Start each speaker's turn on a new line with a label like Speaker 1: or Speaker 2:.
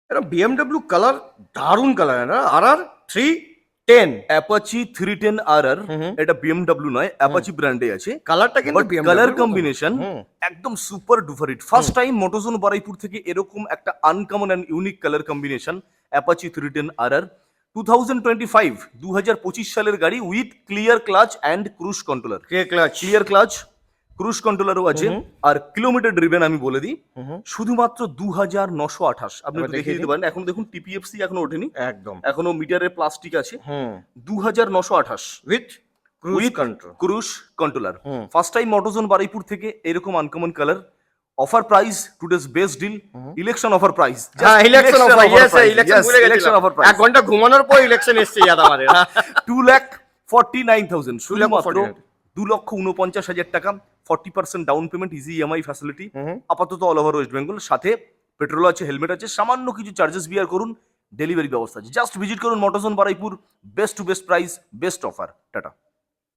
Speaker 1: এটা BMW colour, দারুণ colour. এটা আর 310
Speaker 2: অ্যাপাচি 310 RR, এটা বিএমডব্লিউ নয়, অ্যাপাচি ব্র্যান্ডে আছে।
Speaker 1: কালারটা কিন্তু
Speaker 2: বাট কালার কম্বিনেশন একদম super duper hit. First time Motozone Baruipur থেকে এরকম একটা uncommon and unique colour combination Apache 310 RR 2025 2025 সালের গাড়ি with clear clutch and cruise controller. Clear clutch, cruise কন্ট্রোলারও আছে। আর কিলোমিটার ড্রিভেন আমি বলে দিই শুধুমাত্র 2928। আপনি একটু দেখিয়ে দিতে পারেন। এখন দেখুন টিপিএফসি এখনো ওঠেনি,
Speaker 1: একদম
Speaker 2: এখনো মিটারে প্লাস্টিক আছে। 2928
Speaker 1: with cruise control.
Speaker 2: Cruise controller. First time Motozone Baruipur থেকে এরকম uncommon colour. Offer price today's best deal, election offer price.
Speaker 1: হ্যাঁ, ইলেকশন অফার। ইয়েস, ইলেকশন ভুলে গেছিলাম।
Speaker 2: ইলেকশন অফার
Speaker 1: এক
Speaker 2: প্রাইস
Speaker 1: ঘন্টা ঘুমানোর পর ইলেকশন এসছে ইয়াদ আমাদের।
Speaker 2: 2,49,000 শুধুমাত্র
Speaker 1: 2,49,000
Speaker 2: 2,49,000 টাকা। 40% down payment, easy EMI facility আপাতত অল ওভার ওয়েস্ট বেঙ্গল। সাথে পেট্রোল আছে, হেলমেট আছে, সামান্য কিছু চার্জেস বিয়ার করুন, ডেলিভারি ব্যবস্থা আছে। জাস্ট ভিজিট করুন Motozone Baruipur. Best to best price, best offer. Tata.